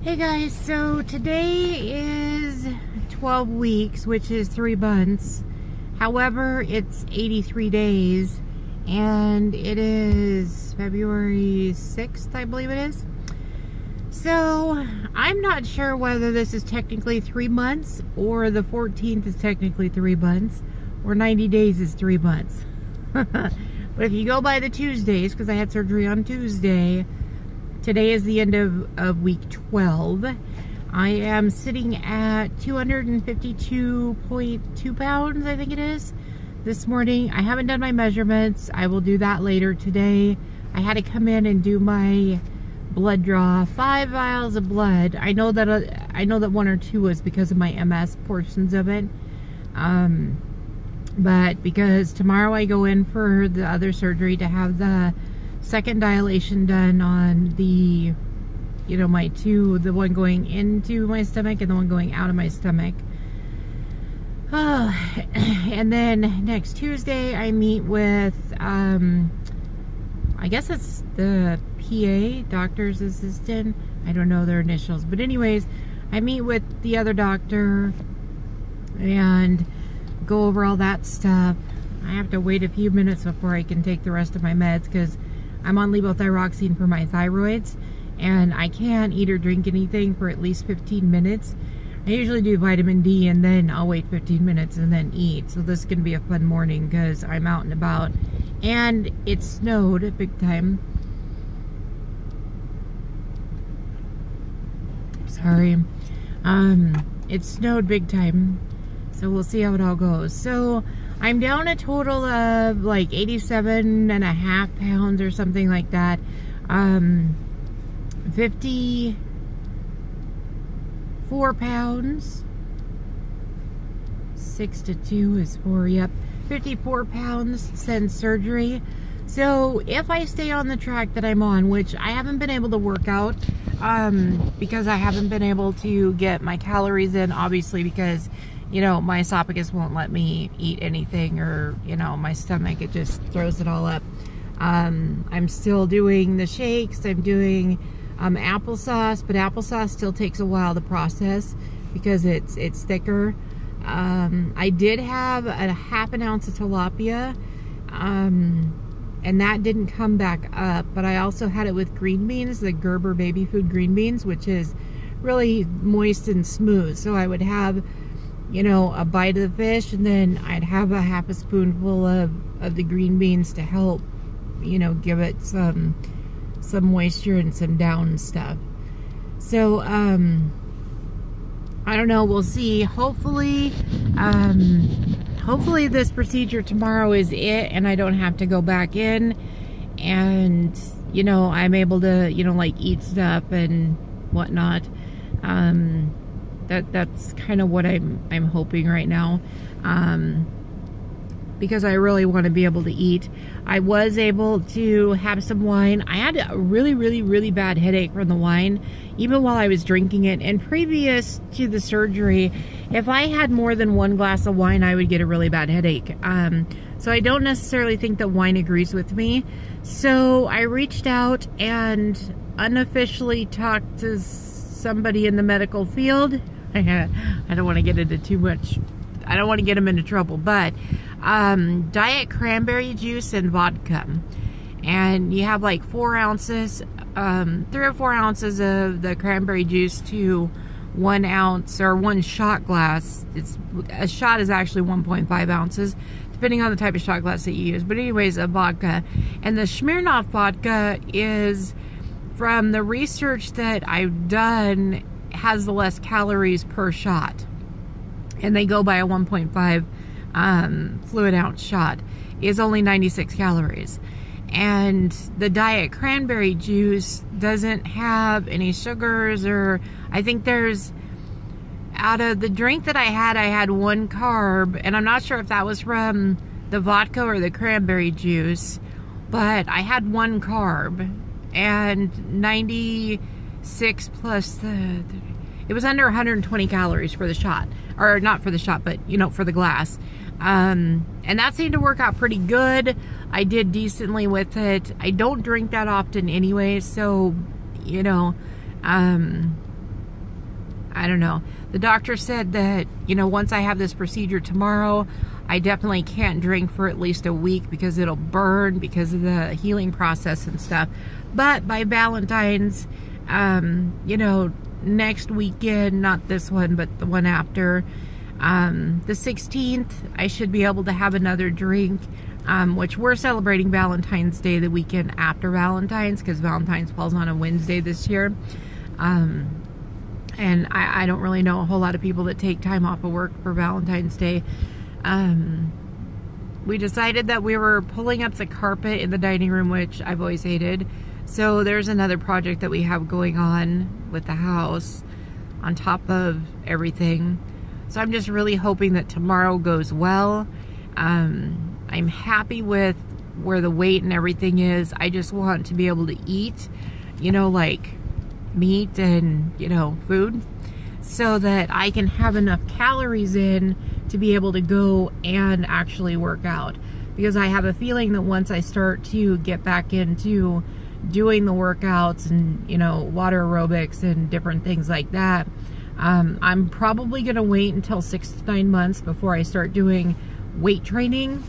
Hey guys, so today is 12 weeks, which is 3 months. However, it's 83 days, and it is February 6th, I believe it is. So, I'm not sure whether this is technically 3 months, or the 14th is technically 3 months, or 90 days is 3 months. But if you go by the Tuesdays, because I had surgery on Tuesday, today is the end of week 12. I am sitting at 252.2 pounds, I think it is, this morning. I haven't done my measurements. I will do that later today. I had to come in and do my blood draw, 5 vials of blood. I know that 1 or 2 was because of my MS portions of it. But because tomorrow I go in for the other surgery to have the second dilation done on the, my two, the one going into my stomach and the one going out of my stomach. And then next Tuesday I meet with, I guess it's the PA, doctor's assistant. I don't know their initials. But anyways, I meet with the other doctor and go over all that stuff. I have to wait a few minutes before I can take the rest of my meds because I'm on levothyroxine for my thyroids, and I can't eat or drink anything for at least 15 minutes. I usually do vitamin D and then I'll wait 15 minutes and then eat. So this is going to be a fun morning because I'm out and about. And it snowed big time. Sorry. It snowed big time. So we'll see how it all goes. So I'm down a total of like 87.5 pounds or something like that. 54 pounds. 6 to 2 is 4, yep. 54 pounds since surgery. So if I stay on the track that I'm on, which I haven't been able to work out, because I haven't been able to get my calories in, obviously, because my esophagus won't let me eat anything, or, my stomach, it just throws it all up. I'm still doing the shakes. I'm doing applesauce, but applesauce still takes a while to process because it's thicker. I did have a ½ an ounce of tilapia, and that didn't come back up, but I also had it with green beans, the Gerber baby food green beans, which is really moist and smooth. So I would have a bite of the fish, and then I'd have a ½ a spoonful of the green beans to help, give it some moisture and some down stuff. So, I don't know, we'll see. Hopefully this procedure tomorrow is it, and I don't have to go back in, and, I'm able to, like eat stuff and whatnot. That's kind of what I'm hoping right now, because I really want to be able to eat. I was able to have some wine. I had a really, really, really bad headache from the wine, even while I was drinking it. And previous to the surgery, if I had more than 1 glass of wine, I would get a really bad headache. So I don't necessarily think that wine agrees with me. So I reached out and unofficially talked to somebody in the medical field. I don't want to get into too much. I don't want to get them into trouble, but diet cranberry juice and vodka, and you have like 4 ounces, 3 or 4 ounces of the cranberry juice to 1 ounce or 1 shot glass. A shot is actually 1.5 ounces, depending on the type of shot glass that you use. But anyways, a vodka, and the Smirnoff vodka is, from the research that I've done, has the less calories per shot, and they go by a 1.5 fluid ounce shot, is only 96 calories. And the diet cranberry juice doesn't have any sugars, or I think there's, out of the drink that I had 1 carb, and I'm not sure if that was from the vodka or the cranberry juice, but I had 1 carb, and 96 plus it was under 120 calories for the shot, or not for the shot, but for the glass. And that seemed to work out pretty good. I did decently with it. I don't drink that often anyway, so I don't know. The doctor said that, you know, once I have this procedure tomorrow, I definitely can't drink for at least a week because it'll burn because of the healing process and stuff. But by Valentine's, you know, next weekend, not this one, but the one after, the 16th, I should be able to have another drink, which we're celebrating Valentine's Day the weekend after Valentine's because Valentine's falls on a Wednesday this year. And I don't really know a whole lot of people that take time off of work for Valentine's Day. We decided that we were pulling up the carpet in the dining room, which I've always hated. So there's another project that we have going on with the house on top of everything. So I'm just really hoping that tomorrow goes well. I'm happy with where the weight and everything is. I just want to be able to eat, you know, like meat and, you know, food, so that I can have enough calories in to be able to go and actually work out. Because I have a feeling that once I start to get back into doing the workouts and, you know, water aerobics and different things like that, I'm probably going to wait until 6 to 9 months before I start doing weight training.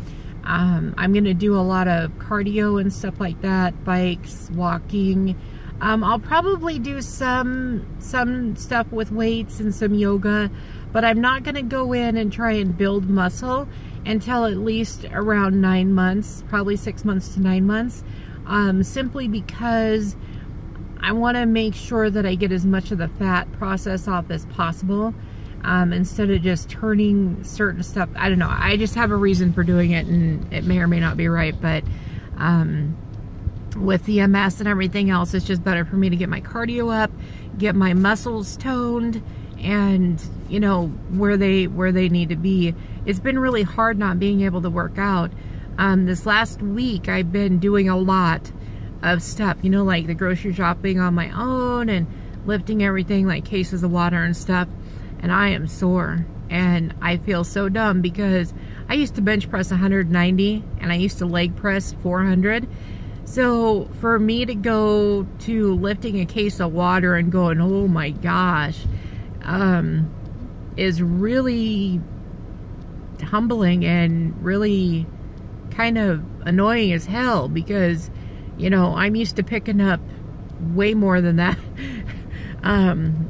I'm going to do a lot of cardio and stuff like that, bikes, walking. I'll probably do some stuff with weights and some yoga, but I'm not going to go in and try and build muscle until at least around 9 months, probably 6 months to 9 months, simply because I want to make sure that I get as much of the fat process off as possible, instead of just turning certain stuff. I don't know. I just have a reason for doing it, and it may or may not be right, but with the MS and everything else, it's just better for me to get my cardio up, get my muscles toned, and, you know, where they need to be. It's been really hard not being able to work out. This last week, I've been doing a lot of stuff, you know, like the grocery shopping on my own and lifting everything like cases of water and stuff, and I am sore. And I feel so dumb because I used to bench press 190 and I used to leg press 400. So for me to go to lifting a case of water and going, oh my gosh, is really humbling and really kind of annoying as hell, because, you know, I'm used to picking up way more than that.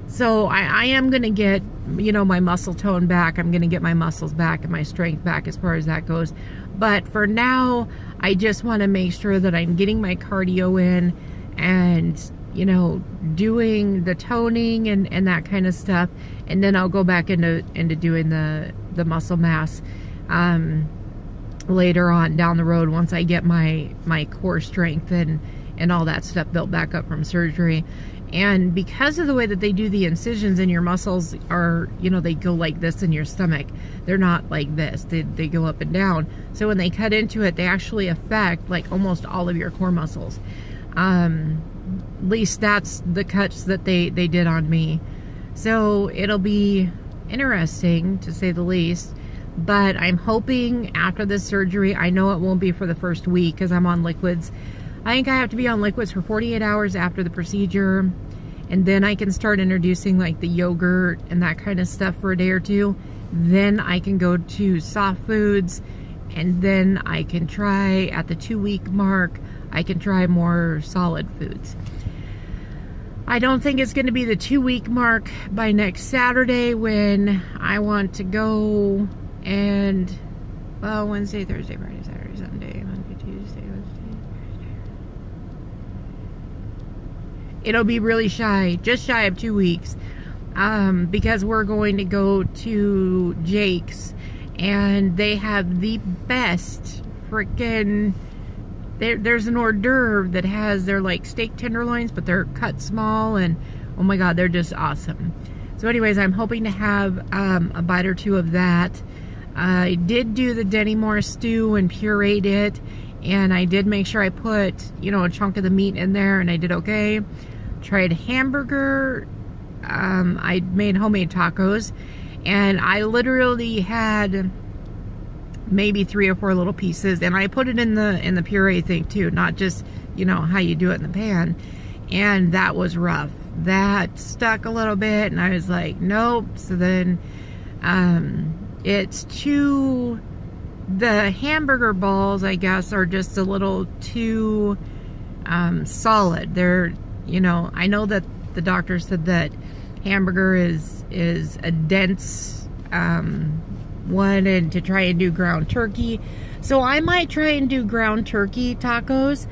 So I am going to get, you know, my muscle tone back. I'm going to get my muscles back and my strength back as far as that goes. But for now, I just want to make sure that I'm getting my cardio in and, you know, doing the toning and that kind of stuff. And then I'll go back into doing the muscle mass later on down the road, once I get my core strength and all that stuff built back up from surgery. And because of the way that they do the incisions, and your muscles are, you know, they go like this in your stomach. They're not like this. They go up and down. So when they cut into it, they actually affect like almost all of your core muscles. At least that's the cuts that they did on me. So it'll be interesting, to say the least. But I'm hoping after this surgery, I know it won't be for the first week because I'm on liquids. I think I have to be on liquids for 48 hours after the procedure, and then I can start introducing like the yogurt and that kind of stuff for a day or two. Then I can go to soft foods, and then I can try, at the 2-week mark, I can try more solid foods. I don't think it's going to be the 2-week mark by next Saturday, when I want to go and, well, Wednesday, Thursday, Friday, Saturday, Sunday, Monday, Tuesday, Wednesday. It'll be really shy, just shy of 2 weeks, because we're going to go to Jake's, and they have the best freaking, there's an hors d'oeuvre that has their like steak tenderloins, but they're cut small, and oh my god, they're just awesome. So anyways, I'm hoping to have a bite or two of that. I did do the Denny Moore stew and pureed it, and I did make sure I put, you know, a chunk of the meat in there, and I did okay. Tried hamburger. I made homemade tacos, and I literally had maybe 3 or 4 little pieces, and I put it in the puree thing too, not just, you know, how you do it in the pan. And that was rough. that stuck a little bit, and I was like, nope. So then it's too, the hamburger balls, I guess, are just a little too solid. They're, you know, I know that the doctor said that hamburger is a dense one, and to try and do ground turkey. So I might try and do ground turkey tacos.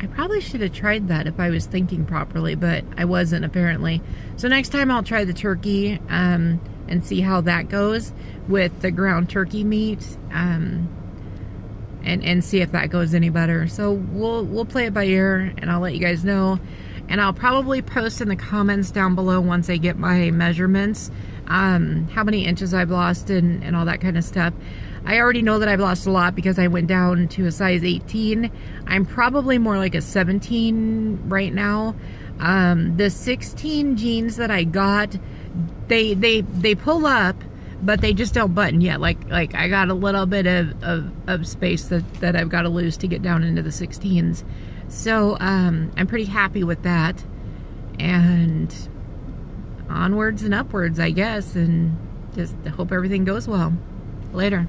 I probably should have tried that if I was thinking properly, but I wasn't apparently. So next time I'll try the turkey and see how that goes with the ground turkey meat, and see if that goes any better. So we'll play it by ear, and I'll let you guys know. And I'll probably post in the comments down below once I get my measurements, how many inches I've lost and all that kind of stuff. I already know that I've lost a lot because I went down to a size 18. I'm probably more like a 17 right now. The 16 jeans that I got, they pull up, but they just don't button yet. Like I got a little bit of space that I've got to lose to get down into the 16s. So I'm pretty happy with that. And onwards and upwards, I guess, and just hope everything goes well. Later.